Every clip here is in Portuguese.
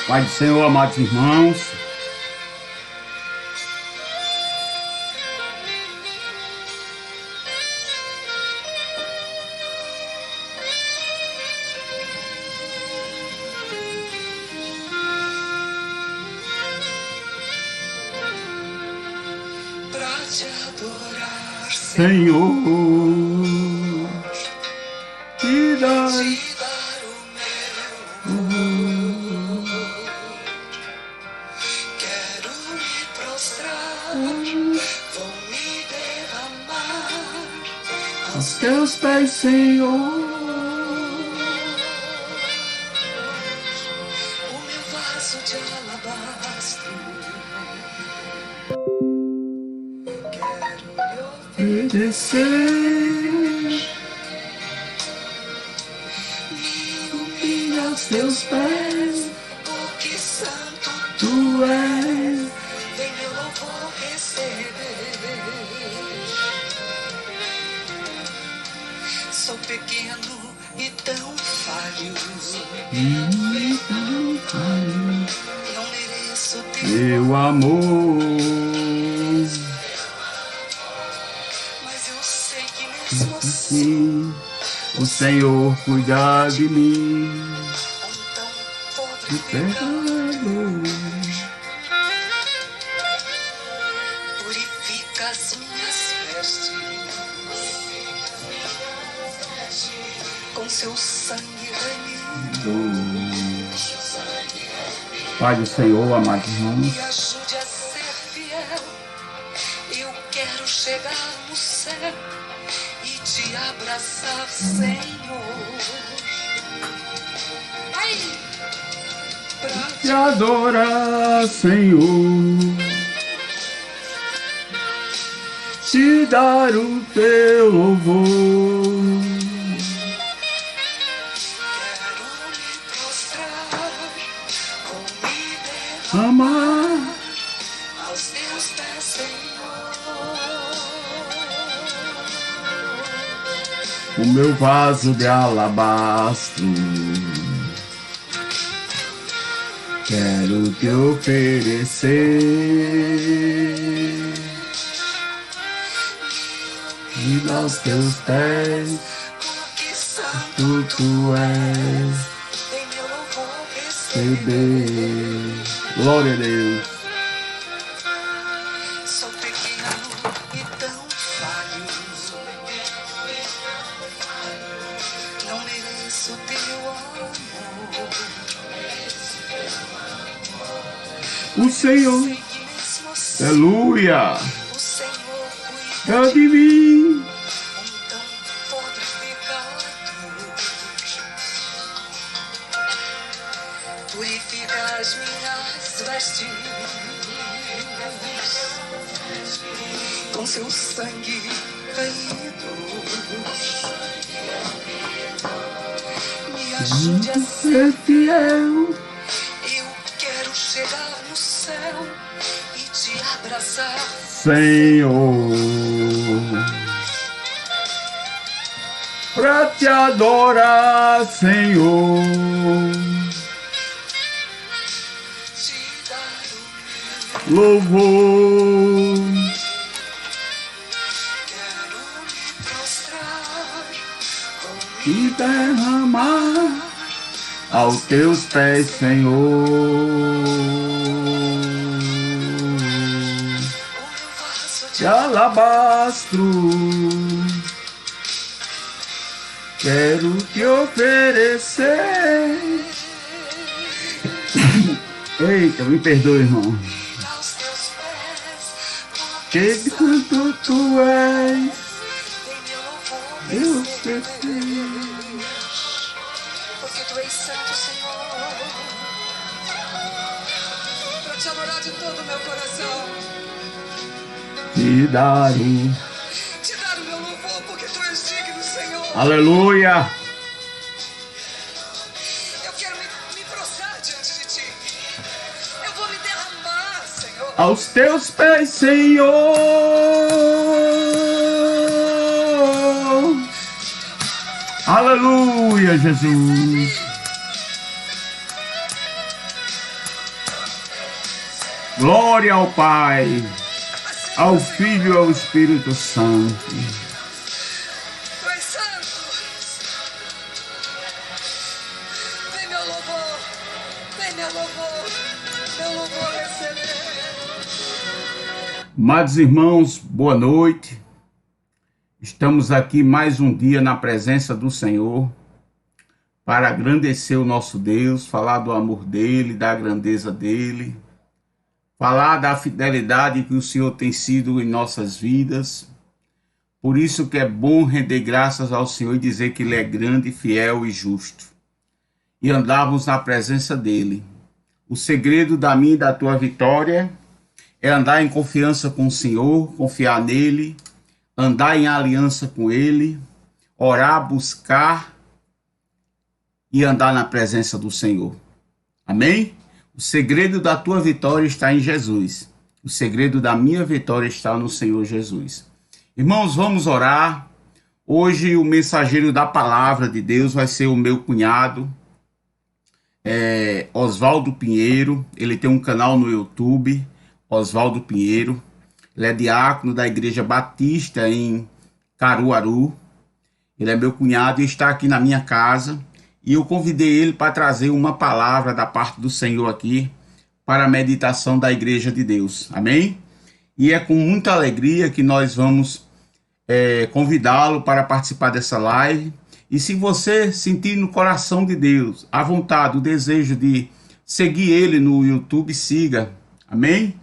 Pai do Senhor, amados irmãos, pra te adorar, Senhor, te dar te dar o meu louvor. Quero me prostrar, vou me derramar aos teus pés, Senhor. o meu vaso de alabastro. Quero lhe Obedecer, me humilhar aos teus pés, porque santo tu és. vem meu louvor receber. Sou pequeno e tão falho, não mereço teu Meu amor, mas eu sei que mesmo assim, sim, o Senhor cuida de mim. então podre De pecado. purifica as minhas vestes, com seu sangue remido. Pai do Senhor, amados irmãos, Me ajude a ser fiel. Eu quero chegar no céu e te abraçar, Senhor. Ai! Pra te adorar, Senhor, te dar o teu louvor. quero me prostrar, vou me Amar derramar aos teus pés, Senhor. o meu vaso de alabastro, quero te oferecer, e aos teus pés, Porque santo tu és, vem meu louvor receber. receber. Glória a Deus. Sou pequeno e tão falho, não mereço teu amor. O Senhor, Sei que mesmo assim, aleluia, o Senhor é cuida de mim. então podre pecado. Purifica as minhas vestes com seu sangue caído. Me ajude a ser Ser fiel, eu quero chegar no céu e te abraçar. Senhor, pra te adorar, Senhor, Te dar o louvor, quero me prostrar, vou e derramar aos teus pés, Senhor, o meu vaso de alabastro, quero te oferecer. Eita, me perdoe, irmão. aos teus pés, Que porque de quanto tu és, vem meu louvor eu receber. preciso. Porque tu és santo, Senhor. Pra te adorar de todo o meu coração, Te dar te dar o meu louvor, porque tu és digno, Senhor. aleluia, Eu quero me prostrar diante de ti. Eu vou me derramar, Senhor. aos teus pés, Senhor. Aleluia, Jesus. Glória ao Pai, ao Filho e ao Espírito Santo. Tu és santo. Vem meu louvor, vem meu louvor receber. Amados irmãos, boa noite. Estamos aqui mais um dia na presença do Senhor para agradecer o nosso Deus, falar do amor dele, da grandeza dele, falar da fidelidade que o Senhor tem sido em nossas vidas. Por isso que é bom render graças ao Senhor e dizer que ele é grande, fiel e justo. E andarmos na presença dele. O segredo da minha e da tua vitória é andar em confiança com o Senhor, confiar nele, andar em aliança com ele, orar, buscar e andar na presença do Senhor. Amém? O segredo da tua vitória está em Jesus. O segredo da minha vitória está no Senhor Jesus. Irmãos, vamos orar. Hoje o mensageiro da palavra de Deus vai ser o meu cunhado, Oswaldo Pinheiro. Ele tem um canal no YouTube, Oswaldo Pinheiro. Ele é diácono da Igreja Batista em Caruaru. Ele é meu cunhado e está aqui na minha casa. E eu convidei ele para trazer uma palavra da parte do Senhor aqui para a meditação da Igreja de Deus. Amém? E é com muita alegria que nós vamos convidá-lo para participar dessa live. E se você sentir no coração de Deus a vontade, o desejo de seguir ele no YouTube, siga. Amém?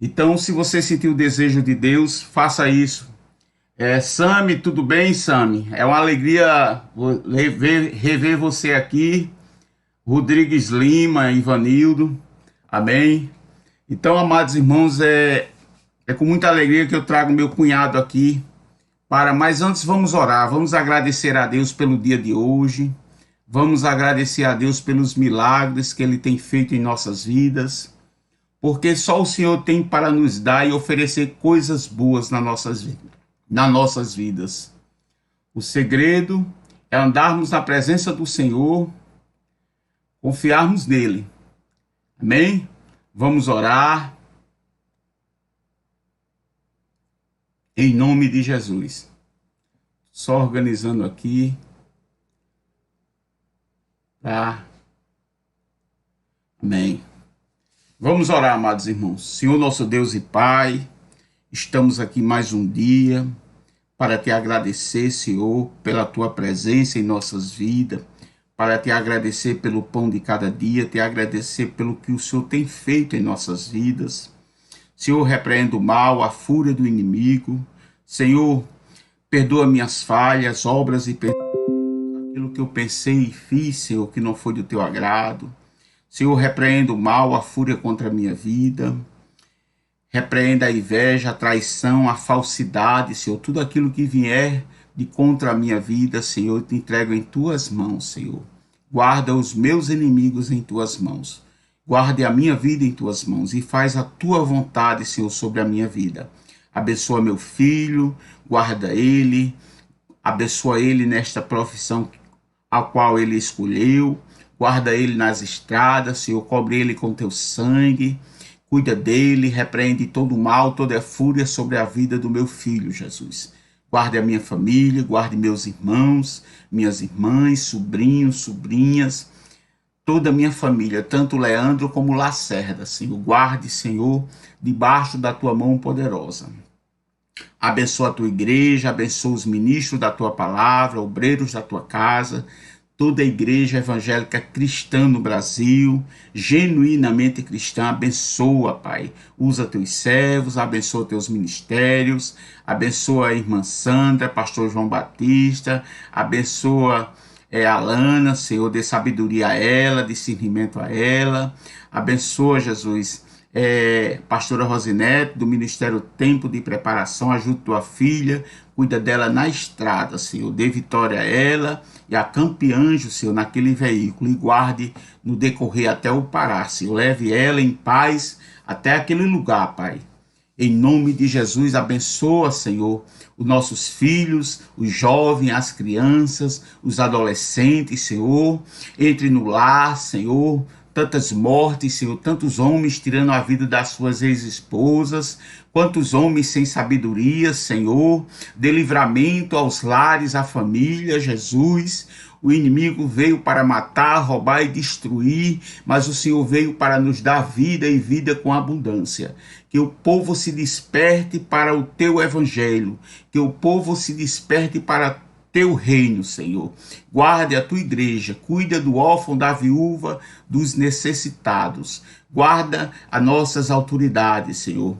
Então, se você sentir o desejo de Deus, faça isso. Sami, tudo bem, Sami? É uma alegria rever você aqui. Rodrigues Lima, Ivanildo. Amém? Então, amados irmãos, é com muita alegria que eu trago meu cunhado aqui. Mas antes vamos orar, vamos agradecer a Deus pelo dia de hoje. Vamos agradecer a Deus pelos milagres que ele tem feito em nossas vidas. Porque só o Senhor tem para nos dar e oferecer coisas boas nas nossas vidas. O segredo é andarmos na presença do Senhor, confiarmos nele. Amém? Vamos orar. Em nome de Jesus. Só organizando aqui. Tá? Amém. Vamos orar, amados irmãos. Senhor, nosso Deus e Pai, estamos aqui mais um dia para te agradecer, Senhor, pela tua presença em nossas vidas, para te agradecer pelo pão de cada dia, te agradecer pelo que o Senhor tem feito em nossas vidas. Senhor, repreenda o mal, a fúria do inimigo. Senhor, perdoa minhas falhas, obras e aquilo que eu pensei e fiz, Senhor, que não foi do teu agrado. Senhor, repreenda o mal, a fúria contra a minha vida. Repreenda a inveja, a traição, a falsidade, Senhor. Tudo aquilo que vier de contra a minha vida, Senhor, eu te entrego em tuas mãos, Senhor. Guarda os meus inimigos em tuas mãos. Guarde a minha vida em tuas mãos e faz a tua vontade, Senhor, sobre a minha vida. Abençoa meu filho, guarda ele, abençoa ele nesta profissão a qual ele escolheu. Guarda ele nas estradas, Senhor, cobre ele com teu sangue, cuida dele, repreende todo o mal, toda a fúria sobre a vida do meu filho, Jesus. Guarde a minha família, guarde meus irmãos, minhas irmãs, sobrinhos, sobrinhas, toda a minha família, tanto Leandro como Lacerda, Senhor. Guarde, Senhor, debaixo da tua mão poderosa. Abençoa a tua igreja, abençoa os ministros da tua palavra, obreiros da tua casa, toda a igreja evangélica cristã no Brasil, genuinamente cristã. Abençoa, Pai. Usa teus servos, abençoa teus ministérios, abençoa a irmã Sandra, pastor João Batista, abençoa a Lana, Senhor, dê sabedoria a ela, discernimento a ela. Abençoa, Jesus, pastora Rosinete, do Ministério Tempo de Preparação. Ajuda tua filha, cuida dela na estrada, Senhor. Dê vitória a ela e acampe anjo, Senhor, naquele veículo e guarde no decorrer até o Pará, Senhor. Leve ela em paz até aquele lugar, Pai. Em nome de Jesus, abençoa, Senhor, os nossos filhos, os jovens, as crianças, os adolescentes, Senhor. Entre no lar, Senhor. tantas mortes, Senhor, tantos homens tirando a vida das suas ex-esposas, quantos homens sem sabedoria, Senhor, dê livramento aos lares, à família, Jesus. O inimigo veio para matar, roubar e destruir, mas o Senhor veio para nos dar vida e vida com abundância. Que o povo se desperte para o teu evangelho, que o povo se desperte para teu reino, Senhor. Guarde a tua igreja, cuida do órfão, da viúva, dos necessitados. Guarda as nossas autoridades, Senhor,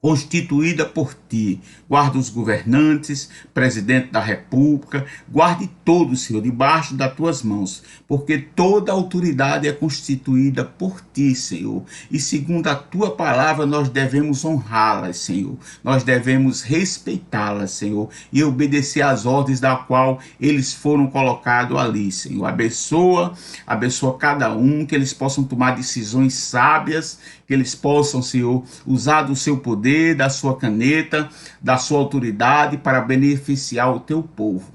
constituída por ti. Guarda os governantes, presidente da república, guarde todos, Senhor, debaixo das tuas mãos, porque toda autoridade é constituída por ti, Senhor, e segundo a tua palavra nós devemos honrá-las, Senhor, nós devemos respeitá-las, Senhor, e obedecer às ordens da qual eles foram colocados ali, Senhor. Abençoa cada um, que eles possam tomar decisões sábias, que eles possam, Senhor, usar do seu poder, da sua caneta, da sua autoridade para beneficiar o teu povo.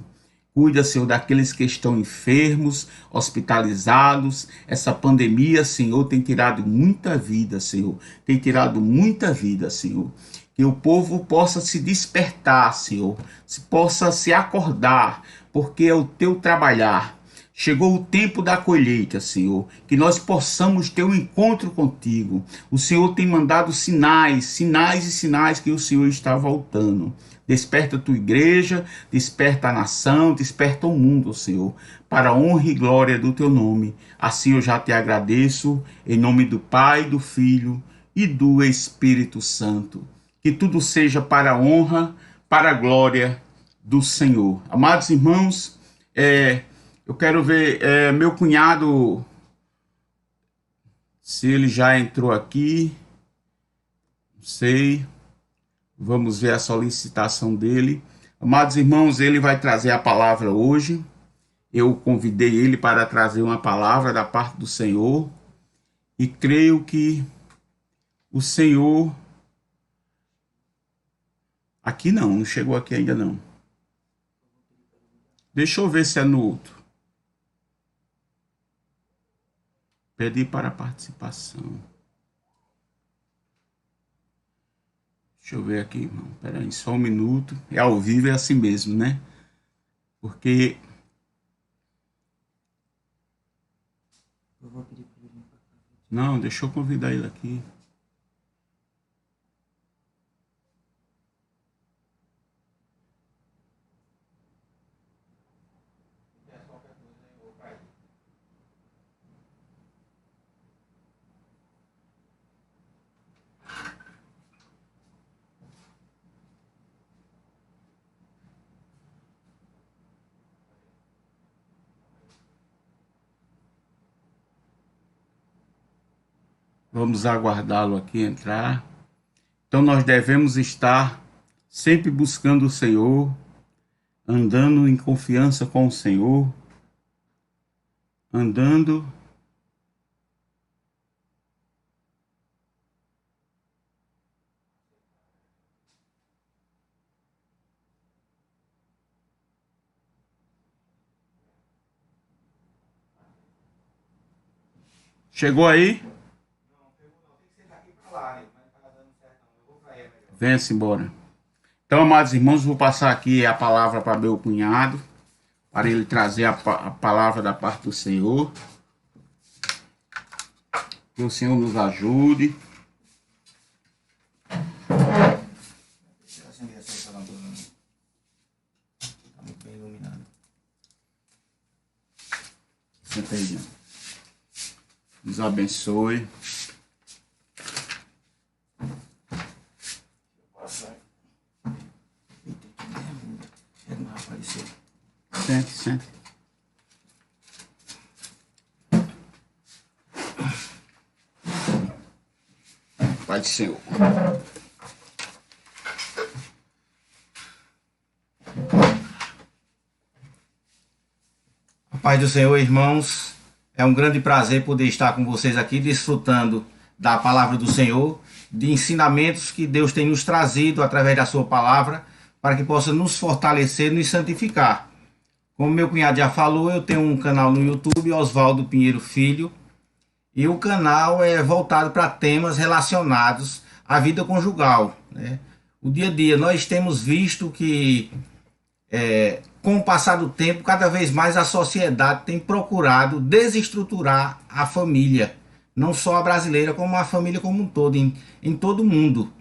Cuida, Senhor, daqueles que estão enfermos, hospitalizados. Essa pandemia, Senhor, tem tirado muita vida, Senhor. Tem tirado muita vida, Senhor. Que o povo possa se despertar, Senhor. Possa se acordar, porque é o teu trabalhar. Chegou o tempo da colheita, Senhor, que nós possamos ter um encontro contigo. O Senhor tem mandado sinais que o Senhor está voltando. Desperta a tua igreja, desperta a nação, desperta o mundo, Senhor, para a honra e glória do teu nome. Assim eu já te agradeço, em nome do Pai, do Filho e do Espírito Santo. Que tudo seja para a honra, para a glória do Senhor. Amados irmãos, eu quero ver meu cunhado, se ele já entrou aqui, não sei, vamos ver a solicitação dele. Amados irmãos, ele vai trazer a palavra hoje, eu convidei ele para trazer uma palavra da parte do Senhor, e creio que o Senhor, aqui não chegou aqui ainda não, deixa eu ver se é no outro. Pedir para participação. Deixa eu ver aqui, irmão. Espera aí, só um minuto. É ao vivo, é assim mesmo, né? Porque... eu vou pedir para ele. Não, deixa eu convidar ele aqui. Vamos aguardá-lo aqui entrar. Então nós devemos estar sempre buscando o Senhor, andando em confiança com o Senhor, andando chegou aí? Venha-se embora. Então, amados irmãos, vou passar aqui a palavra para meu cunhado, para ele trazer a palavra da parte do Senhor. Que o Senhor nos ajude. Está muito bem iluminado. Senta aí, Deus. Nos abençoe. Sente, sente. Pai do Senhor. Pai do Senhor, irmãos, é um grande prazer poder estar com vocês aqui, desfrutando da palavra do Senhor, de ensinamentos que Deus tem nos trazido através da sua palavra, para que possa nos fortalecer e nos santificar. Como meu cunhado já falou, eu tenho um canal no YouTube, Oswaldo Pinheiro Filho, e o canal é voltado para temas relacionados à vida conjugal, né? O dia a dia nós temos visto que com o passar do tempo, cada vez mais a sociedade tem procurado desestruturar a família, não só a brasileira, como a família como um todo, em todo o mundo.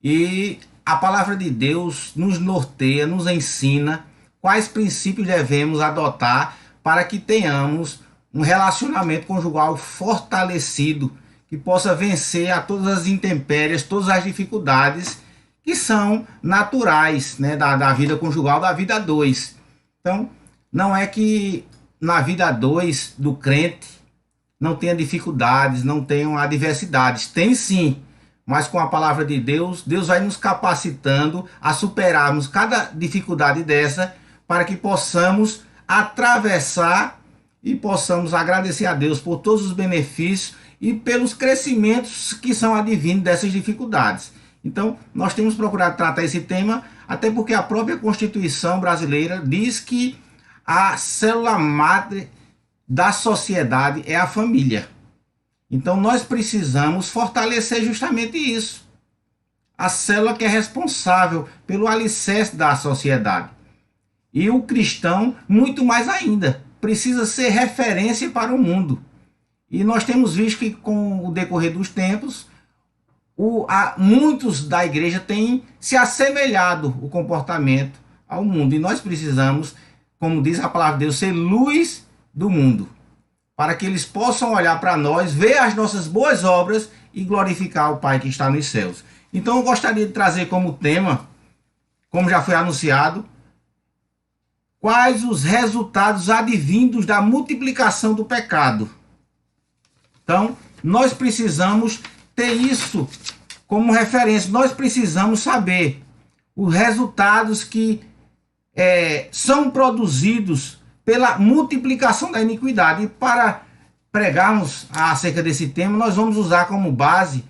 E a palavra de Deus nos norteia, nos ensina quais princípios devemos adotar para que tenhamos um relacionamento conjugal fortalecido, que possa vencer a todas as intempéries, todas as dificuldades que são naturais, né, da vida conjugal, da vida a dois. Então, não é que na vida a dois do crente não tenha dificuldades, não tenham adversidades. Tem sim, mas com a palavra de Deus, Deus vai nos capacitando a superarmos cada dificuldade dessa, para que possamos atravessar e possamos agradecer a Deus por todos os benefícios e pelos crescimentos que são advindos dessas dificuldades. Então, nós temos procurado tratar esse tema, até porque a própria Constituição brasileira diz que a célula madre da sociedade é a família. Então, nós precisamos fortalecer justamente isso. A célula que é responsável pelo alicerce da sociedade. E o cristão, muito mais ainda, precisa ser referência para o mundo. E nós temos visto que, com o decorrer dos tempos, muitos da igreja têm se assemelhado o comportamento ao mundo. E nós precisamos, como diz a palavra de Deus, ser luz do mundo, para que eles possam olhar para nós, ver as nossas boas obras e glorificar o Pai que está nos céus. Então eu gostaria de trazer como tema, como já foi anunciado, quais os resultados advindos da multiplicação do pecado. Então, nós precisamos ter isso como referência. Nós precisamos saber os resultados que são produzidos pela multiplicação da iniquidade. E para pregarmos acerca desse tema, nós vamos usar como base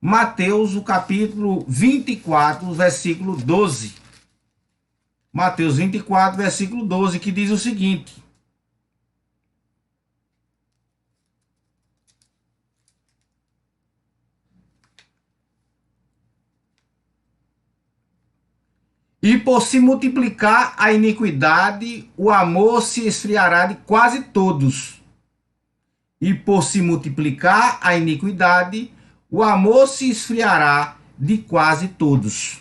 Mateus, o capítulo 24, versículo 12. Mateus 24, versículo 12, que diz o seguinte: e por se multiplicar a iniquidade, o amor se esfriará de quase todos. E por se multiplicar a iniquidade, o amor se esfriará de quase todos.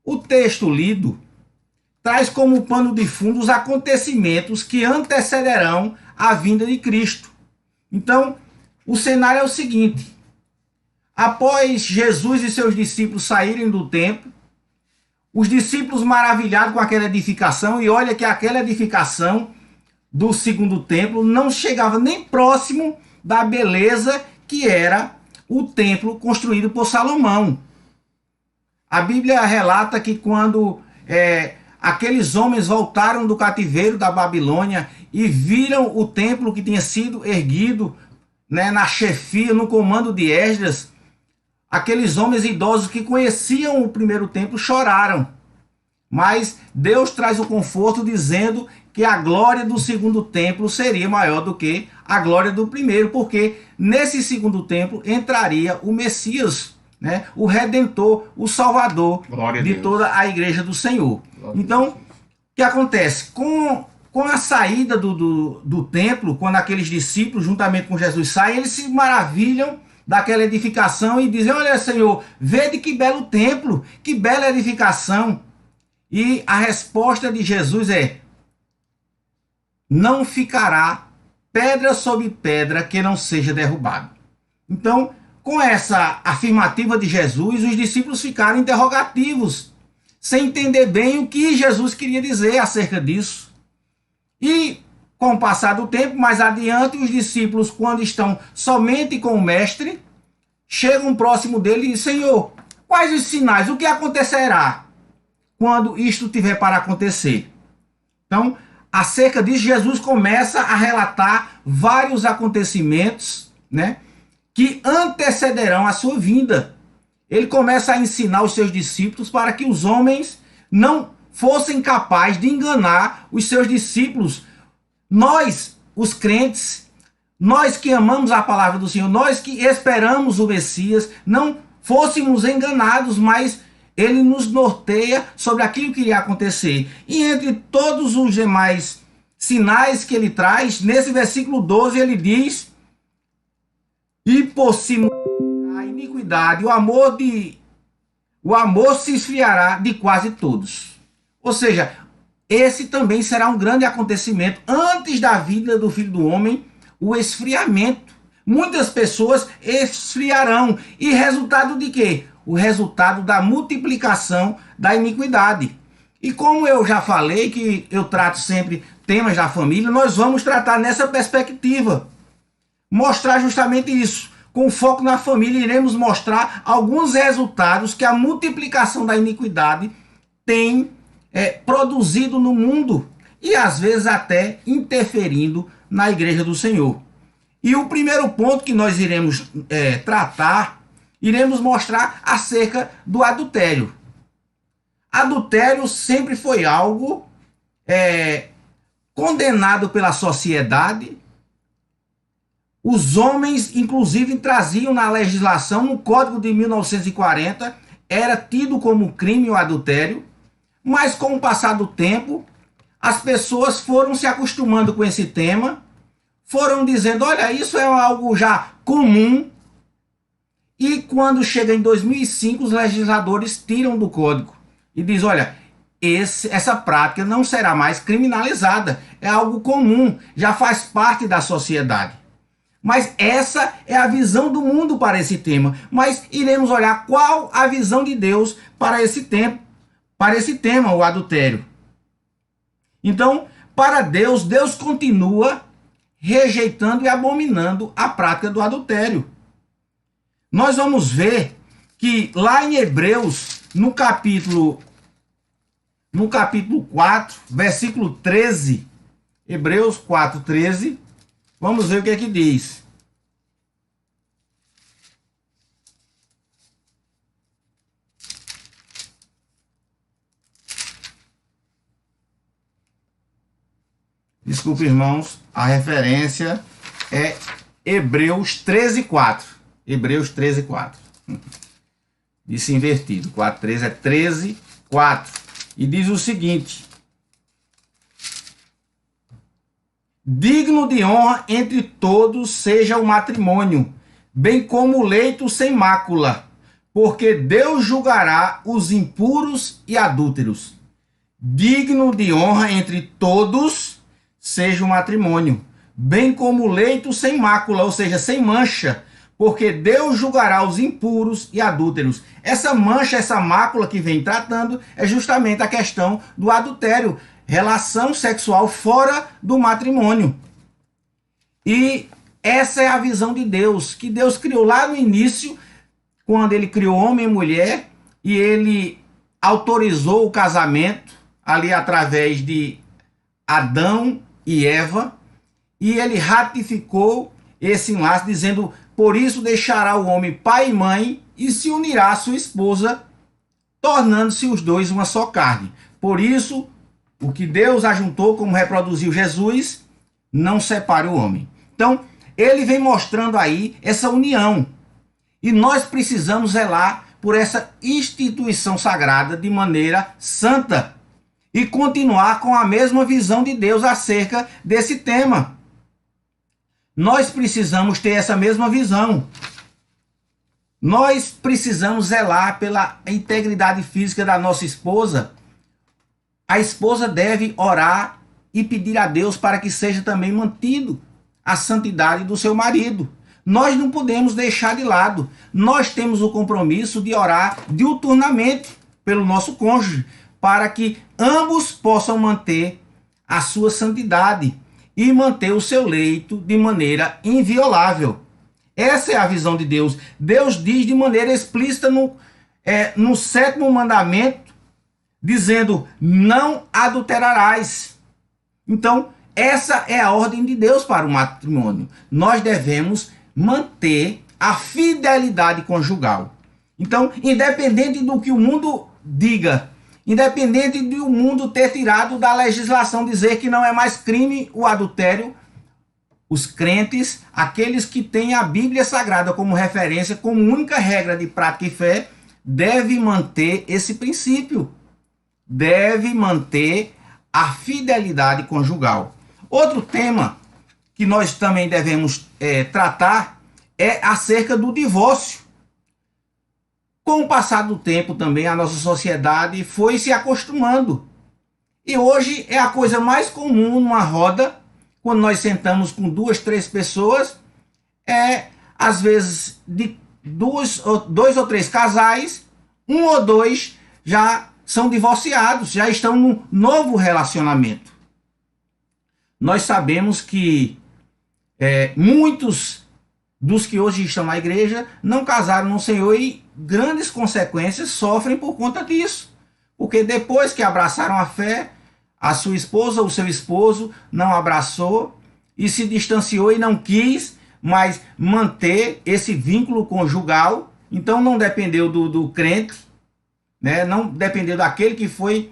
O texto lido traz como pano de fundo os acontecimentos que antecederão a vinda de Cristo. Então, o cenário é o seguinte: após Jesus e seus discípulos saírem do templo, os discípulos maravilhados com aquela edificação, e olha que aquela edificação do segundo templo não chegava nem próximo da beleza que era o templo construído por Salomão. A Bíblia relata que quando aqueles homens voltaram do cativeiro da Babilônia e viram o templo que tinha sido erguido, né, na chefia, no comando de Esdras, aqueles homens idosos que conheciam o primeiro templo choraram. Mas Deus traz o conforto dizendo que a glória do segundo templo seria maior do que a glória do primeiro, porque nesse segundo templo entraria o Messias, né, o Redentor, o Salvador de toda a igreja do Senhor. Então, o que acontece? Com a saída do templo, quando aqueles discípulos, juntamente com Jesus, saem, eles se maravilham daquela edificação e dizem: olha, Senhor, vede que belo templo, que bela edificação. E a resposta de Jesus é: não ficará pedra sobre pedra que não seja derrubado. Então, com essa afirmativa de Jesus, os discípulos ficaram interrogativos, sem entender bem o que Jesus queria dizer acerca disso. E, com o passar do tempo, mais adiante, os discípulos, quando estão somente com o mestre, chegam próximo dele e dizem: Senhor, quais os sinais? O que acontecerá quando isto tiver para acontecer? Então, acerca disso, Jesus começa a relatar vários acontecimentos, né, que antecederão a sua vinda. Ele começa a ensinar os seus discípulos para que os homens não fossem capazes de enganar os seus discípulos. Nós, os crentes, nós que amamos a palavra do Senhor, nós que esperamos o Messias, não fôssemos enganados, mas ele nos norteia sobre aquilo que iria acontecer. E entre todos os demais sinais que ele traz, nesse versículo 12 ele diz: e por se a iniquidade, o amor se esfriará de quase todos. Ou seja, esse também será um grande acontecimento antes da vinda do Filho do Homem, o esfriamento. Muitas pessoas esfriarão. E resultado de quê? O resultado da multiplicação da iniquidade. E como eu já falei, que eu trato sempre temas da família, nós vamos tratar nessa perspectiva. Mostrar justamente isso. Com foco na família, iremos mostrar alguns resultados que a multiplicação da iniquidade tem produzido no mundo e às vezes até interferindo na igreja do Senhor. E o primeiro ponto que nós iremos tratar, iremos mostrar acerca do adultério. Adultério sempre foi algo condenado pela sociedade. Os homens, inclusive, traziam na legislação, no Código de 1940, era tido como crime o adultério. Mas com o passar do tempo, as pessoas foram se acostumando com esse tema, foram dizendo, olha, isso é algo já comum. E quando chega em 2005, os legisladores tiram do código e diz, olha, essa prática não será mais criminalizada, é algo comum, já faz parte da sociedade. Mas essa é a visão do mundo para esse tema. Mas iremos olhar qual a visão de Deus para esse tema, o adultério. Então, para Deus, Deus continua rejeitando e abominando a prática do adultério. Nós vamos ver que lá em Hebreus, no capítulo 4, versículo 13, Hebreus 4, 13, vamos ver o que é que diz. Desculpe, irmãos, a referência é Hebreus 13, 4. Hebreus 13, 4. Disse invertido. 4, 13 é 13, 4. E diz o seguinte: digno de honra entre todos seja o matrimônio, bem como o leito sem mácula, porque Deus julgará os impuros e adúlteros. Digno de honra entre todos seja o matrimônio, bem como o leito sem mácula, ou seja, sem mancha, porque Deus julgará os impuros e adúlteros. Essa mancha, essa mácula que vem tratando é justamente a questão do adultério, relação sexual fora do matrimônio. E essa é a visão de Deus, que Deus criou lá no início, quando ele criou homem e mulher, e ele autorizou o casamento ali através de Adão e Eva, e ele ratificou esse enlace dizendo: por isso deixará o homem pai e mãe e se unirá à sua esposa, tornando-se os dois uma só carne. Por isso, o que Deus ajuntou, como reproduziu Jesus, não separe o homem. Então, ele vem mostrando aí essa união. E nós precisamos zelar por essa instituição sagrada de maneira santa e continuar com a mesma visão de Deus acerca desse tema. Nós precisamos ter essa mesma visão. Nós precisamos zelar pela integridade física da nossa esposa. A esposa deve orar e pedir a Deus para que seja também mantido a santidade do seu marido. Nós não podemos deixar de lado. Nós temos o compromisso de orar diuturnamente pelo nosso cônjuge, para que ambos possam manter a sua santidade e manter o seu leito de maneira inviolável. Essa é a visão de Deus. Deus diz de maneira explícita no 7º mandamento, dizendo: não adulterarás. Então, essa é a ordem de Deus para o matrimônio. Nós devemos manter a fidelidade conjugal. Então, independente do que o mundo diga, independente de o mundo ter tirado da legislação dizer que não é mais crime o adultério, os crentes, aqueles que têm a Bíblia Sagrada como referência, como única regra de prática e fé, deve manter esse princípio. Deve manter a fidelidade conjugal. Outro tema que nós também devemos tratar é acerca do divórcio. Com o passar do tempo também, a nossa sociedade foi se acostumando. E hoje é a coisa mais comum numa roda, quando nós sentamos com 2, 3 pessoas, às vezes de dois ou três casais, 1 ou 2 já são divorciados, já estão num novo relacionamento. Nós sabemos que muitos dos que hoje estão na igreja não casaram no Senhor e grandes consequências sofrem por conta disso. Porque depois que abraçaram a fé, a sua esposa ou seu esposo não abraçou e se distanciou e não quis mais manter esse vínculo conjugal. Então não dependeu do crente, né? Não dependeu daquele que foi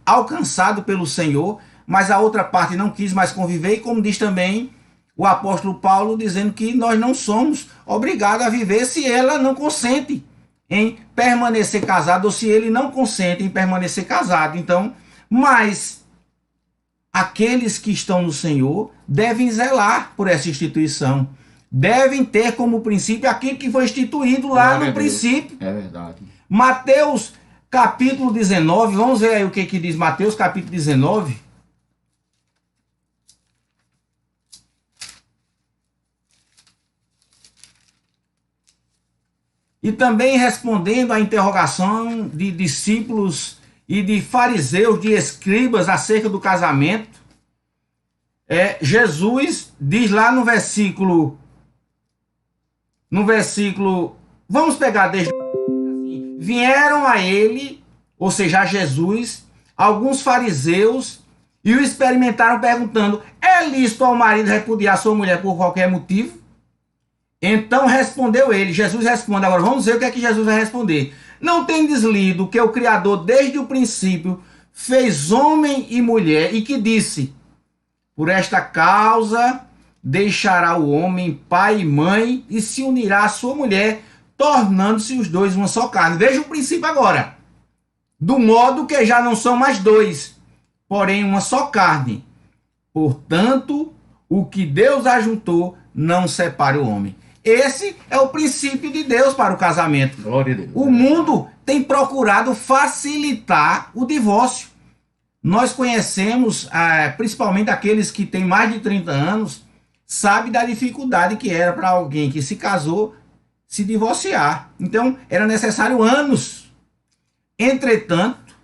alcançado pelo Senhor, mas a outra parte não quis mais conviver, e como diz também o apóstolo Paulo, dizendo que nós não somos obrigados a viver se ela não consente em permanecer casado, ou se ele não consente em permanecer casado. Então, mas aqueles que estão no Senhor devem zelar por essa instituição, devem ter como princípio aquilo que foi instituído lá no princípio. É verdade. Mateus capítulo 19, vamos ver aí o que diz Mateus capítulo 19. E também respondendo à interrogação de discípulos e de fariseus, de escribas acerca do casamento, Jesus diz lá no versículo, vamos pegar desde assim, vieram a ele, ou seja, a Jesus, alguns fariseus e o experimentaram perguntando: é lícito ao marido repudiar sua mulher por qualquer motivo? Então respondeu ele, Jesus responde, agora vamos ver o que é que Jesus vai responder. Não tendes lido que o Criador desde o princípio fez homem e mulher e que disse: por esta causa deixará o homem pai e mãe e se unirá à sua mulher, tornando-se os dois uma só carne. Veja o princípio agora. Do modo que já não são mais dois, porém uma só carne. Portanto, o que Deus ajuntou, não separe o homem. Esse é o princípio de Deus para o casamento. Glória a Deus. O mundo tem procurado facilitar o divórcio. Nós conhecemos, principalmente aqueles que têm mais de 30 anos, sabe da dificuldade que era para alguém que se casou se divorciar. Então, era necessário anos. Entretanto,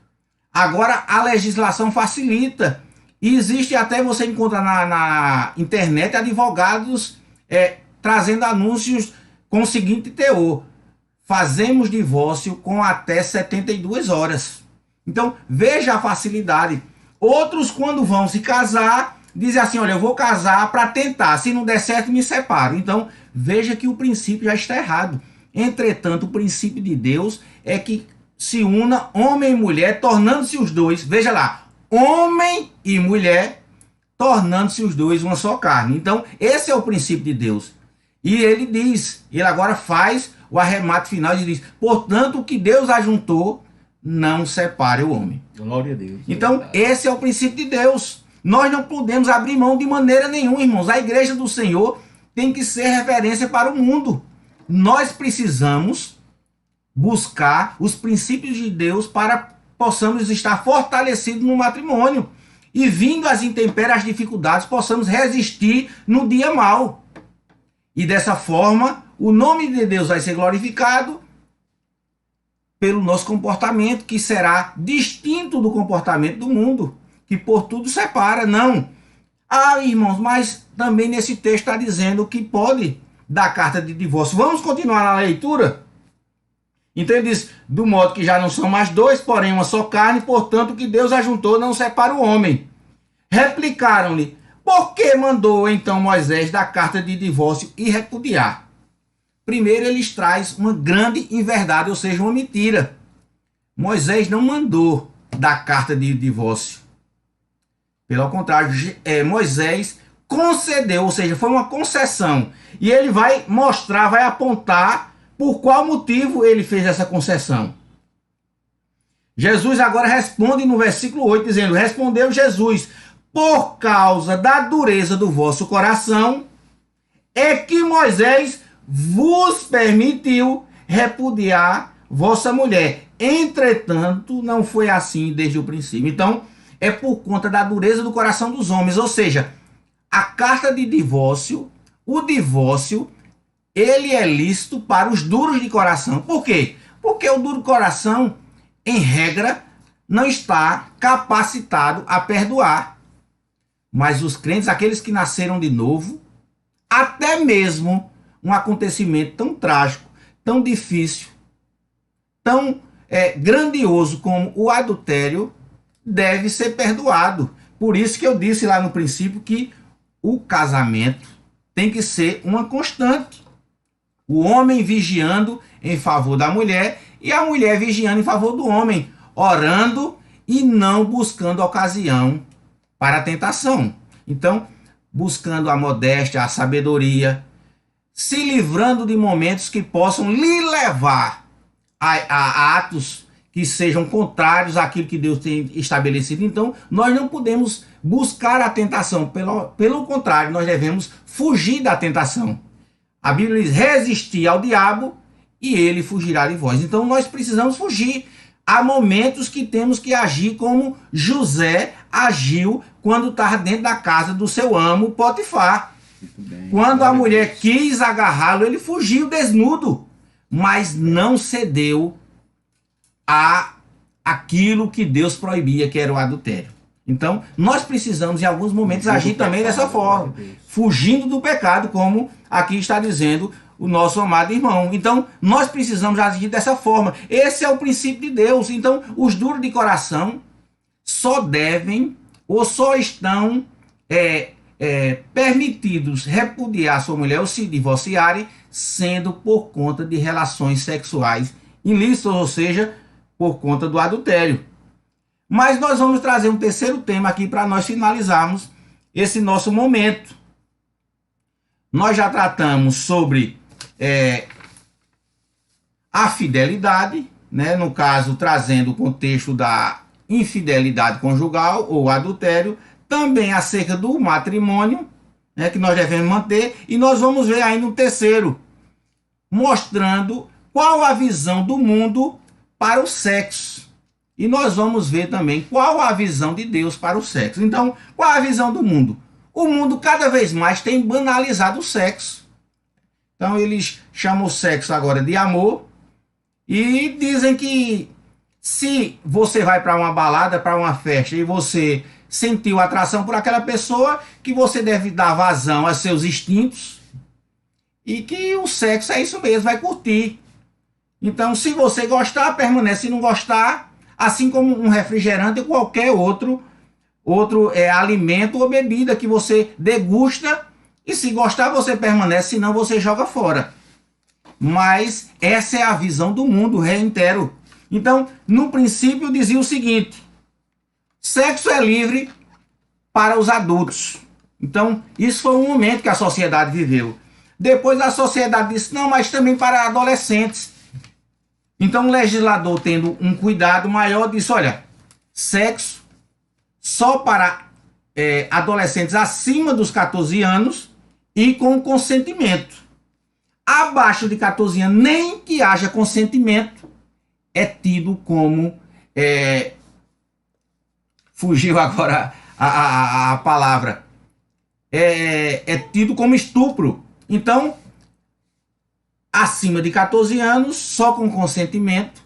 agora a legislação facilita. E existe até, você encontra na internet, advogados trazendo anúncios com o seguinte teor: fazemos divórcio com até 72 horas. Então, veja a facilidade. Outros, quando vão se casar, dizem assim: olha, eu vou casar para tentar, se não der certo, me separo. Então, veja que o princípio já está errado. Entretanto, o princípio de Deus é que se una homem e mulher, tornando-se os dois, veja lá, homem e mulher, tornando-se os dois uma só carne. Então, esse é o princípio de Deus. E ele diz, ele agora faz o arremate final e diz: portanto, o que Deus ajuntou, não separe o homem. Glória a Deus. Então, esse é o princípio de Deus. Nós não podemos abrir mão de maneira nenhuma, irmãos. A igreja do Senhor tem que ser referência para o mundo. Nós precisamos buscar os princípios de Deus para possamos estar fortalecidos no matrimônio. E vindo as intempéries, as dificuldades, possamos resistir no dia mau. E dessa forma, o nome de Deus vai ser glorificado pelo nosso comportamento, que será distinto do comportamento do mundo, que por tudo separa. Não. Irmãos, mas também nesse texto está dizendo que pode dar carta de divórcio. Vamos continuar na leitura? Então ele diz: do modo que já não são mais dois, porém uma só carne, portanto o que Deus ajuntou não separa o homem. Replicaram-lhe: por que mandou então Moisés dar carta de divórcio e repudiar? Primeiro eles trazem uma grande inverdade, ou seja, uma mentira. Moisés não mandou dar carta de divórcio. Pelo contrário, Moisés concedeu, ou seja, foi uma concessão. E ele vai mostrar, vai apontar por qual motivo ele fez essa concessão. Jesus agora responde no versículo 8, dizendo: respondeu Jesus: por causa da dureza do vosso coração, é que Moisés vos permitiu repudiar vossa mulher. Entretanto, não foi assim desde o princípio. Então, é por conta da dureza do coração dos homens. Ou seja, a carta de divórcio, o divórcio, ele é lícito para os duros de coração. Por quê? Porque o duro coração, em regra, não está capacitado a perdoar. Mas os crentes, aqueles que nasceram de novo, até mesmo um acontecimento tão trágico, tão difícil, tão grandioso como o adultério, deve ser perdoado. Por isso que eu disse lá no princípio que o casamento tem que ser uma constante. O homem vigiando em favor da mulher e a mulher vigiando em favor do homem, orando e não buscando ocasião para a tentação. Então, buscando a modéstia, a sabedoria, se livrando de momentos que possam lhe levar a atos que sejam contrários àquilo que Deus tem estabelecido. Então, nós não podemos buscar a tentação. Pelo contrário, nós devemos fugir da tentação. A Bíblia diz: resistir ao diabo e ele fugirá de vós. Então, nós precisamos fugir. Há momentos que temos que agir como José agiu quando estava dentro da casa do seu amo Potifar. Quando a mulher quis agarrá-lo, ele fugiu desnudo, mas não cedeu a aquilo que Deus proibia, que era o adultério. Então, nós precisamos, em alguns momentos, agir também dessa forma, fugindo do pecado, como aqui está dizendo o nosso amado irmão. Então, nós precisamos agir dessa forma. Esse é o princípio de Deus. Então, os duros de coração só devem ou só estão permitidos repudiar sua mulher ou se divorciarem, sendo por conta de relações sexuais ilícitas, ou seja, por conta do adultério. Mas nós vamos trazer um terceiro tema aqui para nós finalizarmos esse nosso momento. Nós já tratamos sobre a fidelidade, né? No caso, trazendo o contexto da infidelidade conjugal ou adultério, também acerca do matrimônio, né, que nós devemos manter, e nós vamos ver aí no terceiro, mostrando qual a visão do mundo para o sexo. E nós vamos ver também qual a visão de Deus para o sexo. Então, qual a visão do mundo? O mundo cada vez mais tem banalizado o sexo. Então, eles chamam o sexo agora de amor e dizem que se você vai para uma balada, para uma festa, e você sentiu atração por aquela pessoa, que você deve dar vazão aos seus instintos e que o sexo é isso mesmo, vai curtir. Então, se você gostar, permanece. Se não gostar, assim como um refrigerante ou qualquer outro alimento ou bebida que você degusta, e se gostar, você permanece, se não, você joga fora. Mas essa é a visão do mundo, reitero. Então, no princípio, dizia o seguinte: sexo é livre para os adultos. Então, isso foi um momento que a sociedade viveu. Depois a sociedade disse: não, mas também para adolescentes. Então, o legislador, tendo um cuidado maior, disse: olha, sexo só para adolescentes acima dos 14 anos e com consentimento. Abaixo de 14 anos, nem que haja consentimento, é tido como... fugiu agora a palavra. É tido como estupro. Então, acima de 14 anos, só com consentimento.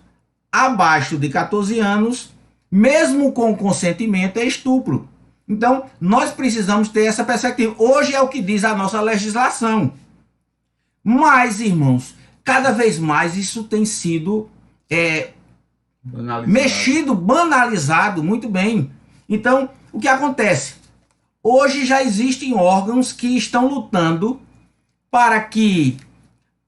Abaixo de 14 anos, mesmo com consentimento, é estupro. Então, nós precisamos ter essa perspectiva. Hoje é o que diz a nossa legislação. Mas, irmãos, cada vez mais isso tem sido mexido, banalizado, muito bem. Então, o que acontece? Hoje já existem órgãos que estão lutando para que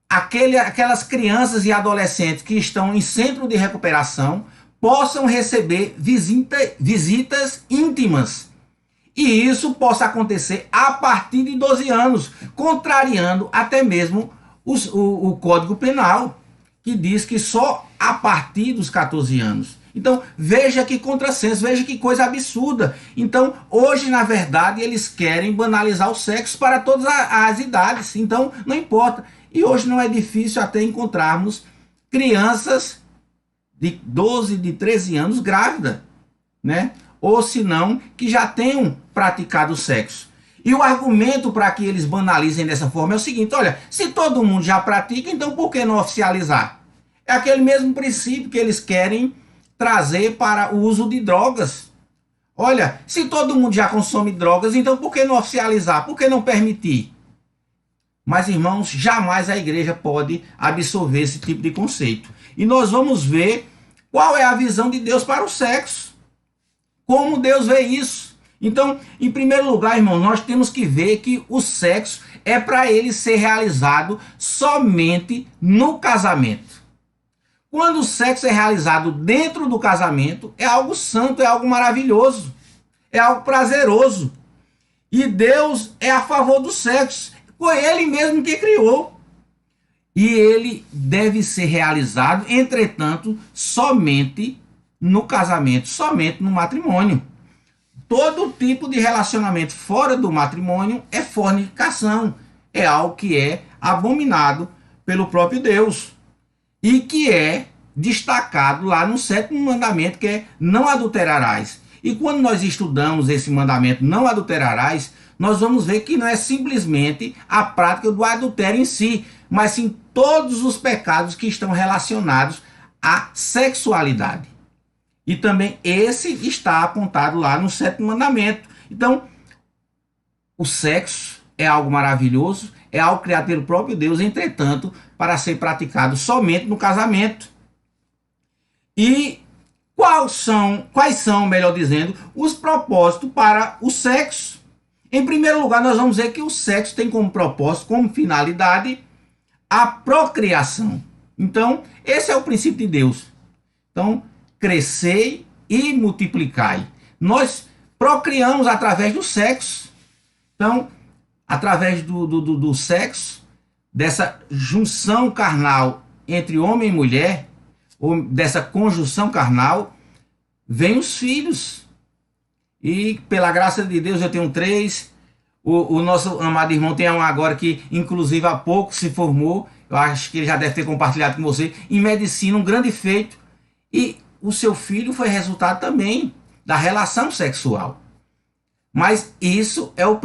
aquelas crianças e adolescentes que estão em centro de recuperação possam receber visitas íntimas E isso possa acontecer a partir de 12 anos, contrariando até mesmo o Código Penal, que diz que só a partir dos 14 anos. Então, veja que contrassenso, veja que coisa absurda. Então, hoje, na verdade, eles querem banalizar o sexo para todas as idades. Então, não importa. E hoje não é difícil até encontrarmos crianças de 12, de 13 anos grávidas, né? Ou se não, que já tenham praticado sexo. E o argumento para que eles banalizem dessa forma é o seguinte: olha, se todo mundo já pratica, então por que não oficializar? É aquele mesmo princípio que eles querem trazer para o uso de drogas. Olha, se todo mundo já consome drogas, então por que não oficializar? Por que não permitir? Mas, irmãos, jamais a igreja pode absorver esse tipo de conceito. E nós vamos ver qual é a visão de Deus para o sexo. Como Deus vê isso? Então, em primeiro lugar, irmão, nós temos que ver que o sexo é para ele ser realizado somente no casamento. Quando o sexo é realizado dentro do casamento, é algo santo, é algo maravilhoso, é algo prazeroso. E Deus é a favor do sexo, foi Ele mesmo que criou. E ele deve ser realizado, entretanto, somente no casamento, somente no matrimônio. Todo tipo de relacionamento fora do matrimônio é fornicação, é algo que é abominado pelo próprio Deus e que é destacado lá no 7º mandamento, que é não adulterarás. E quando nós estudamos esse mandamento, não adulterarás, nós vamos ver que não é simplesmente a prática do adultério em si, mas sim todos os pecados que estão relacionados à sexualidade. E também esse está apontado lá no 7º mandamento. Então, o sexo é algo maravilhoso, é algo criado pelo próprio Deus, entretanto, para ser praticado somente no casamento. E quais são, melhor dizendo, os propósitos para o sexo? Em primeiro lugar, nós vamos ver que o sexo tem como propósito, como finalidade, a procriação. Então, esse é o princípio de Deus. Então, crescei e multiplicai. Nós procriamos através do sexo. Então, através do sexo, dessa junção carnal entre homem e mulher, ou dessa conjunção carnal, vem os filhos. E pela graça de Deus eu tenho 3. O nosso amado irmão tem um agora que, inclusive, há pouco se formou. Eu acho que ele já deve ter compartilhado com você. Em medicina, um grande feito. E o seu filho foi resultado também da relação sexual. Mas isso é o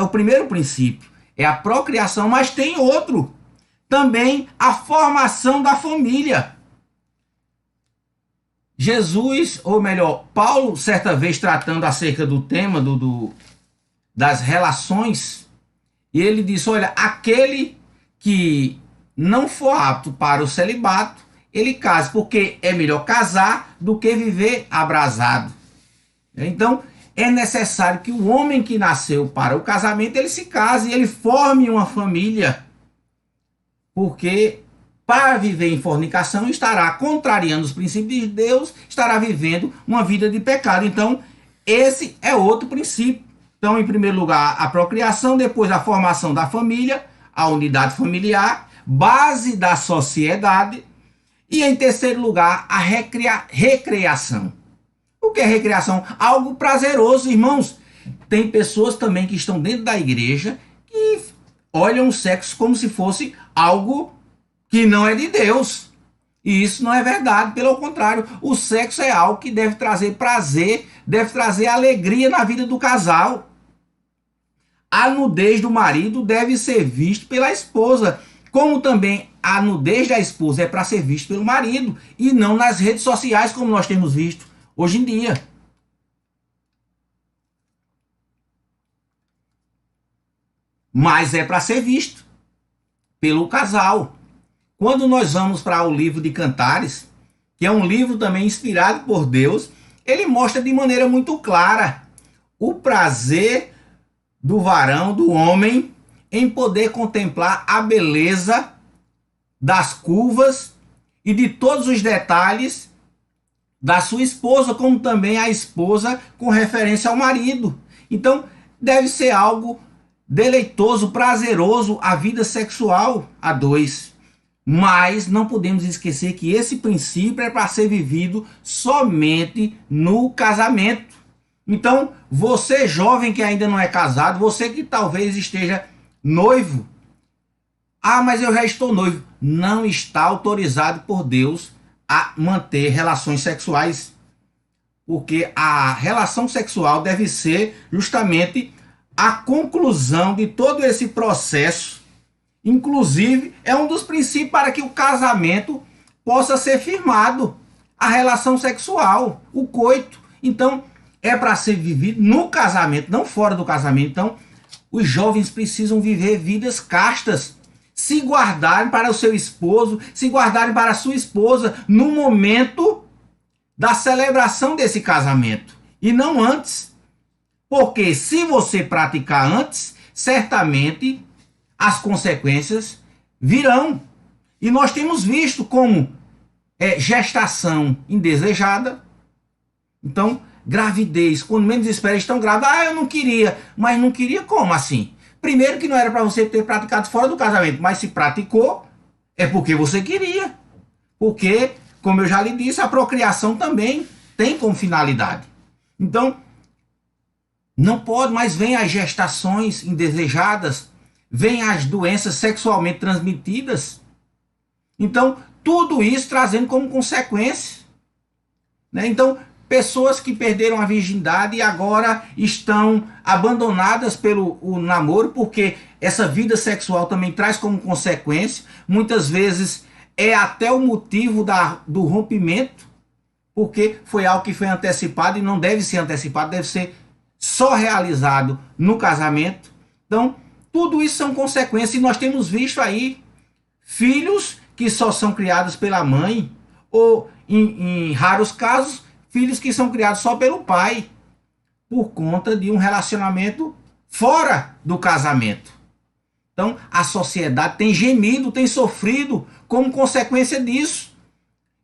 primeiro princípio. É a procriação, mas tem outro. Também a formação da família. Jesus, ou melhor, Paulo, certa vez tratando acerca do tema das relações, e ele disse: olha, aquele que não for apto para o celibato, ele case, porque é melhor casar do que viver abrasado. Então, é necessário que o homem que nasceu para o casamento, ele se case, ele forme uma família, porque para viver em fornicação estará contrariando os princípios de Deus, estará vivendo uma vida de pecado. Então, esse é outro princípio. Então, em primeiro lugar, a procriação, depois a formação da família, a unidade familiar, base da sociedade, e em terceiro lugar, a recreação. O que é recreação? Algo prazeroso, irmãos. Tem pessoas também que estão dentro da igreja que olham o sexo como se fosse algo que não é de Deus. E isso não é verdade, pelo contrário, o sexo é algo que deve trazer prazer, deve trazer alegria na vida do casal. A nudez do marido deve ser vista pela esposa, como também a nudez da esposa é para ser vista pelo marido, e não nas redes sociais como nós temos visto hoje em dia. Mas é para ser visto pelo casal. Quando nós vamos para o livro de Cantares, que é um livro também inspirado por Deus, ele mostra de maneira muito clara o prazer do varão, do homem, em poder contemplar a beleza das curvas e de todos os detalhes da sua esposa, como também a esposa com referência ao marido. Então, deve ser algo deleitoso, prazeroso a vida sexual a dois. Mas não podemos esquecer que esse princípio é para ser vivido somente no casamento. Então, você jovem que ainda não é casado, você que talvez esteja noivo, mas eu já estou noivo, não está autorizado por Deus a manter relações sexuais, porque a relação sexual deve ser justamente a conclusão de todo esse processo. Inclusive, é um dos princípios para que o casamento possa ser firmado, a relação sexual, o coito. Então, é para ser vivido no casamento, não fora do casamento. Então, os jovens precisam viver vidas castas, se guardarem para o seu esposo, se guardarem para a sua esposa no momento da celebração desse casamento e não antes. Porque se você praticar antes, certamente as consequências virão. E nós temos visto como gestação indesejada. Então, gravidez, quando menos espera, estão grávidos. Eu não queria. Mas não queria como assim? Primeiro que não era para você ter praticado fora do casamento, mas se praticou, é porque você queria. Porque, como eu já lhe disse, a procriação também tem como finalidade. Então, não pode, mas vem as gestações indesejadas, vem as doenças sexualmente transmitidas. Então, tudo isso trazendo como consequência, né? Então, pessoas que perderam a virgindade e agora estão abandonadas pelo namoro, porque essa vida sexual também traz como consequência, muitas vezes é até o motivo do rompimento, porque foi algo que foi antecipado e não deve ser antecipado, deve ser só realizado no casamento. Então, tudo isso são consequências e nós temos visto aí filhos que só são criados pela mãe ou, em raros casos, filhos que são criados só pelo pai, por conta de um relacionamento fora do casamento. Então, a sociedade tem gemido, tem sofrido como consequência disso.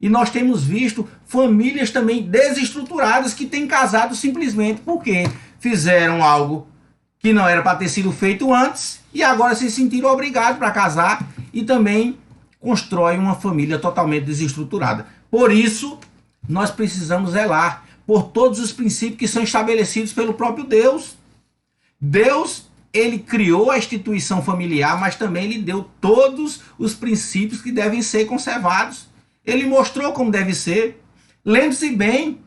E nós temos visto famílias também desestruturadas que têm casado simplesmente porque fizeram algo que não era para ter sido feito antes e agora se sentiram obrigados para casar e também constroem uma família totalmente desestruturada. Por isso, nós precisamos zelar por todos os princípios que são estabelecidos pelo próprio Deus. Deus, ele criou a instituição familiar, mas também lhe deu todos os princípios que devem ser conservados. Ele mostrou como deve ser. Lembre-se bem,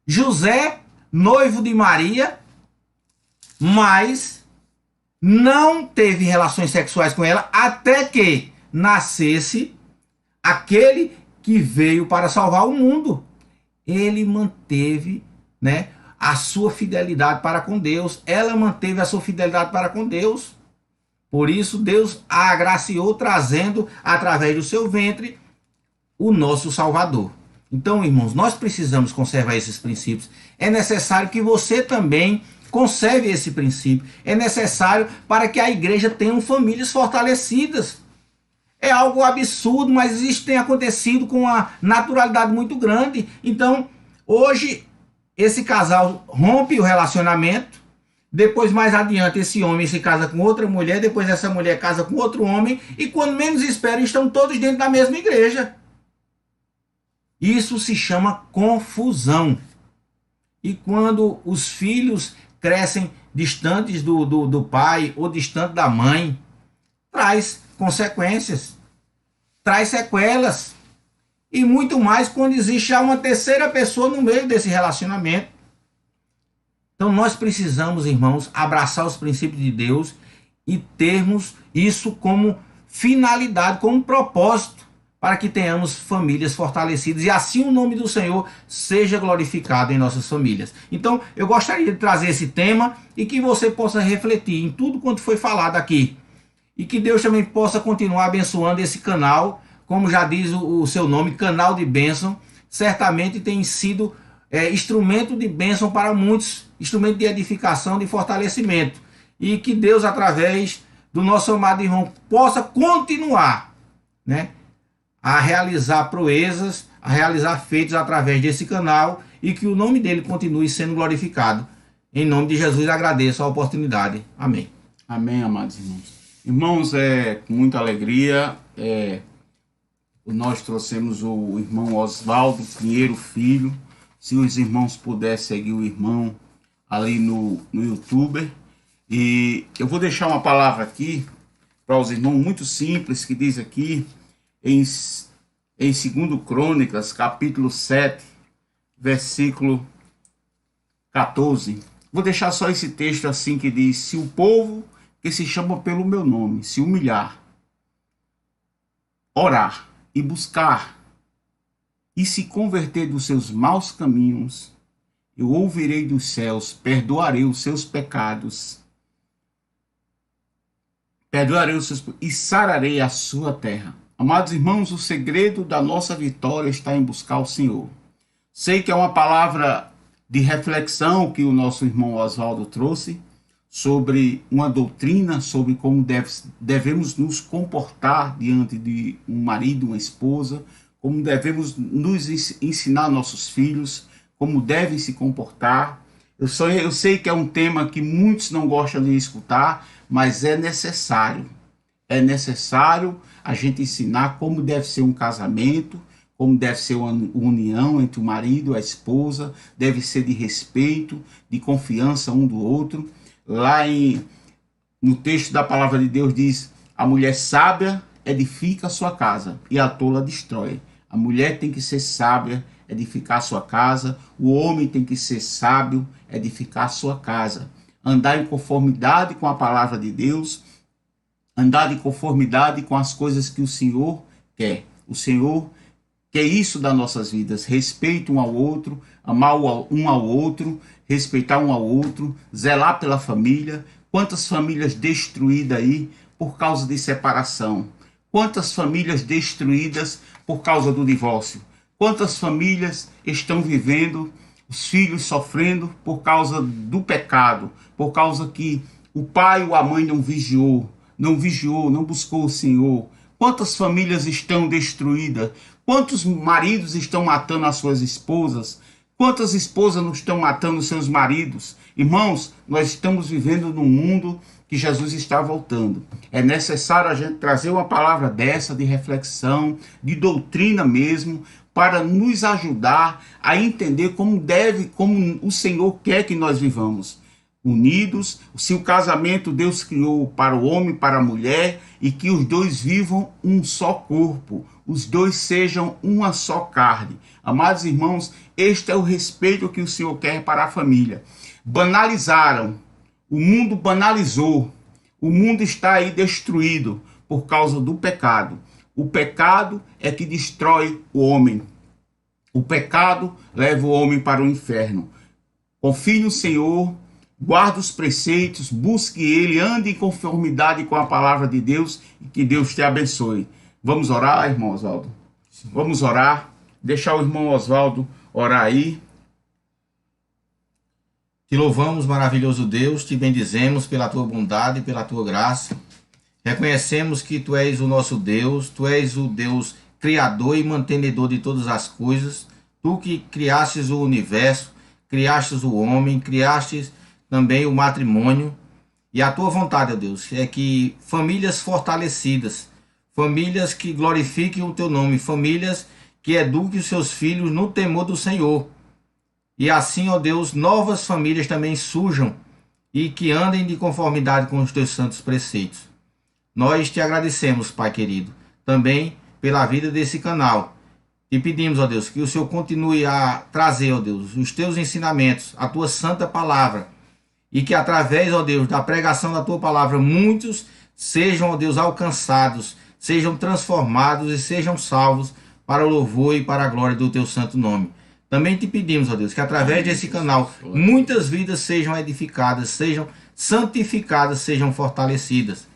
José, noivo de Maria, mas não teve relações sexuais com ela até que nascesse aquele que veio para salvar o mundo. Ele manteve, né, a sua fidelidade para com Deus. Ela manteve a sua fidelidade para com Deus. Por isso, Deus a agraciou trazendo, através do seu ventre, o nosso Salvador. Então, irmãos, nós precisamos conservar esses princípios. É necessário que você também conserve esse princípio. É necessário para que a igreja tenha famílias fortalecidas. É algo absurdo, mas isso tem acontecido com uma naturalidade muito grande. Então, hoje, esse casal rompe o relacionamento. Depois, mais adiante, esse homem se casa com outra mulher. Depois, essa mulher casa com outro homem. E quando menos esperam, estão todos dentro da mesma igreja. Isso se chama confusão. E quando os filhos crescem distantes do pai ou distantes da mãe, traz consequências, traz sequelas. E muito mais quando existe já uma terceira pessoa no meio desse relacionamento. Então nós precisamos, irmãos, abraçar os princípios de Deus e termos isso como finalidade, como propósito, para que tenhamos famílias fortalecidas e assim o nome do Senhor seja glorificado em nossas famílias. Então, eu gostaria de trazer esse tema e que você possa refletir em tudo quanto foi falado aqui. E que Deus também possa continuar abençoando esse canal, como já diz o seu nome, canal de bênção. Certamente tem sido instrumento de bênção para muitos, instrumento de edificação, de fortalecimento. E que Deus, através do nosso amado irmão, possa continuar, né, a realizar proezas, a realizar feitos através desse canal e que o nome dele continue sendo glorificado. Em nome de Jesus, agradeço a oportunidade. Amém. Amém, amados irmãos. Irmãos, com muita alegria, nós trouxemos o irmão Oswaldo Pinheiro Filho. Se os irmãos puderem seguir o irmão ali no YouTube. E eu vou deixar uma palavra aqui para os irmãos, muito simples, que diz aqui em 2 Crônicas, capítulo 7, versículo 14. Vou deixar só esse texto assim que diz: se o povo que se chama pelo meu nome se humilhar, orar e buscar e se converter dos seus maus caminhos, eu ouvirei dos céus, perdoarei os seus pecados, e sararei a sua terra. Amados irmãos, o segredo da nossa vitória está em buscar o Senhor. Sei que é uma palavra de reflexão que o nosso irmão Oswaldo trouxe sobre uma doutrina, sobre como devemos nos comportar diante de um marido, uma esposa, como devemos nos ensinar nossos filhos, como devem se comportar. Eu sei que é um tema que muitos não gostam de escutar, mas é necessário. É necessário a gente ensinar como deve ser um casamento, como deve ser uma união entre o marido e a esposa, deve ser de respeito, de confiança um do outro. Lá no texto da palavra de Deus diz: a mulher sábia edifica a sua casa e a tola destrói. A mulher tem que ser sábia, edificar a sua casa. O homem tem que ser sábio, edificar a sua casa. Andar em conformidade com a palavra de Deus, andar em conformidade com as coisas que o Senhor quer. O Senhor quer isso das nossas vidas: respeito um ao outro, amar um ao outro, respeitar um ao outro, zelar pela família. Quantas famílias destruídas aí por causa de separação? Quantas famílias destruídas por causa do divórcio? Quantas famílias estão vivendo, os filhos sofrendo por causa do pecado, por causa que o pai ou a mãe não vigiou, não buscou o Senhor? Quantas famílias estão destruídas? Quantos maridos estão matando as suas esposas? Quantas esposas não estão matando seus maridos? Irmãos, nós estamos vivendo num mundo que Jesus está voltando. É necessário a gente trazer uma palavra dessa, de reflexão, de doutrina mesmo, para nos ajudar a entender como o Senhor quer que nós vivamos. Unidos, se o casamento Deus criou para o homem e para a mulher, e que os dois vivam um só corpo, os dois sejam uma só carne. Amados irmãos, este é o respeito que o Senhor quer para a família. Banalizaram, o mundo banalizou, o mundo está aí destruído por causa do pecado. O pecado é que destrói o homem. O pecado leva o homem para o inferno. Confie no Senhor, guarde os preceitos, busque Ele, ande em conformidade com a palavra de Deus e que Deus te abençoe. Vamos orar, irmão Oswaldo? Sim. Vamos orar. Deixar o irmão Oswaldo orar aí. Te louvamos, maravilhoso Deus, te bendizemos pela tua bondade e pela tua graça. Reconhecemos que tu és o nosso Deus, tu és o Deus criador e mantenedor de todas as coisas. Tu que criastes o universo, criastes o homem, criastes também o matrimônio. E a tua vontade, ó Deus, é que famílias fortalecidas, famílias que glorifiquem o teu nome, famílias que eduquem os seus filhos no temor do Senhor. E assim, ó Deus, novas famílias também surjam e que andem de conformidade com os teus santos preceitos. Nós te agradecemos, Pai querido, também pela vida desse canal. E pedimos, ó Deus, que o Senhor continue a trazer, ó Deus, os teus ensinamentos, a tua santa palavra, e que através, ó Deus, da pregação da tua palavra, muitos sejam, ó Deus, alcançados, sejam transformados e sejam salvos para o louvor e para a glória do teu santo nome. Também te pedimos, ó Deus, que através desse canal muitas vidas sejam edificadas, sejam santificadas, sejam fortalecidas.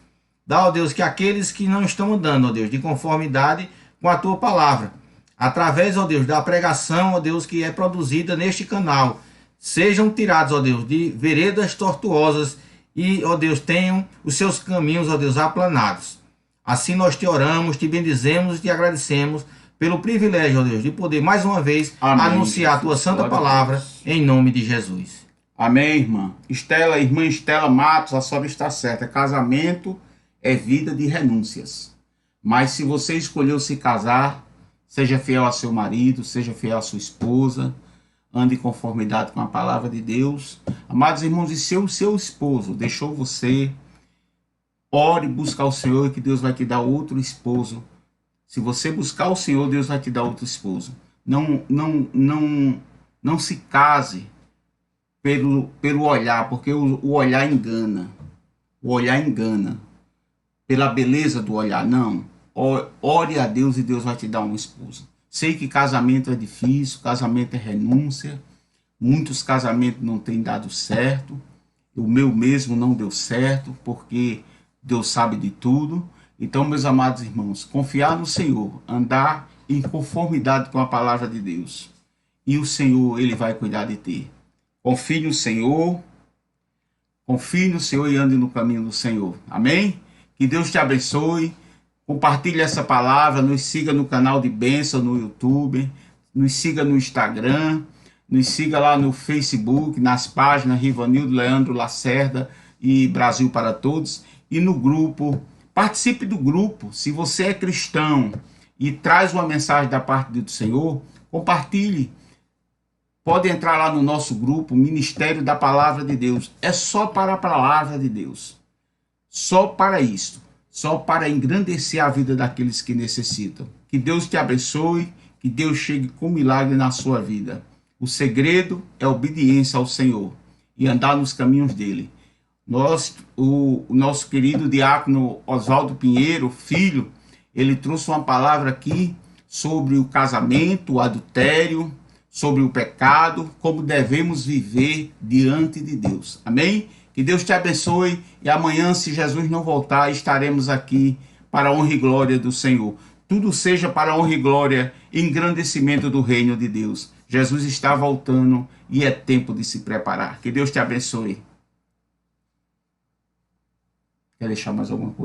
Dá, ó Deus, que aqueles que não estão andando, ó Deus, de conformidade com a tua palavra, através, ó Deus, da pregação, ó Deus, que é produzida neste canal, sejam tirados, ó Deus, de veredas tortuosas e, ó Deus, tenham os seus caminhos, ó Deus, aplanados. Assim nós te oramos, te bendizemos e te agradecemos pelo privilégio, ó Deus, de poder mais uma vez anunciar a tua santa palavra em nome de Jesus. Amém, irmã? Irmã Estela Matos, a senhora está certa. Casamento é vida de renúncias. Mas se você escolheu se casar, seja fiel a seu marido, seja fiel a sua esposa, ande em conformidade com a palavra de Deus. Amados irmãos, e se o seu esposo deixou você, ore, buscar o Senhor, que Deus vai te dar outro esposo. Se você buscar o Senhor, Deus vai te dar outro esposo. Não se case pelo olhar, porque o olhar engana. O olhar engana. Pela beleza do olhar, não. Ore a Deus e Deus vai te dar uma esposa. Sei que casamento é difícil, casamento é renúncia. Muitos casamentos não têm dado certo. O meu mesmo não deu certo, porque Deus sabe de tudo. Então, meus amados irmãos, confiar no Senhor, andar em conformidade com a palavra de Deus. E o Senhor, Ele vai cuidar de ti. Confie no Senhor e ande no caminho do Senhor. Amém? Que Deus te abençoe. Compartilhe essa palavra, nos siga no canal de bênção no YouTube, nos siga no Instagram, nos siga lá no Facebook, nas páginas Rivanildo Leandro Lacerda e Brasil para Todos, e no grupo. Participe do grupo. Se você é cristão e traz uma mensagem da parte do Senhor, compartilhe. Pode entrar lá no nosso grupo, Ministério da Palavra de Deus. É só para a palavra de Deus. Só para isso. Só para engrandecer a vida daqueles que necessitam. Que Deus te abençoe, que Deus chegue com milagre na sua vida. O segredo é obediência ao Senhor e andar nos caminhos dele. O nosso querido diácono Oswaldo Pinheiro, filho, ele trouxe uma palavra aqui sobre o casamento, o adultério, sobre o pecado, como devemos viver diante de Deus. Amém? Que Deus te abençoe e amanhã, se Jesus não voltar, estaremos aqui para a honra e glória do Senhor. Tudo seja para a honra e glória e engrandecimento do reino de Deus. Jesus está voltando e é tempo de se preparar. Que Deus te abençoe. Quer deixar mais alguma coisa?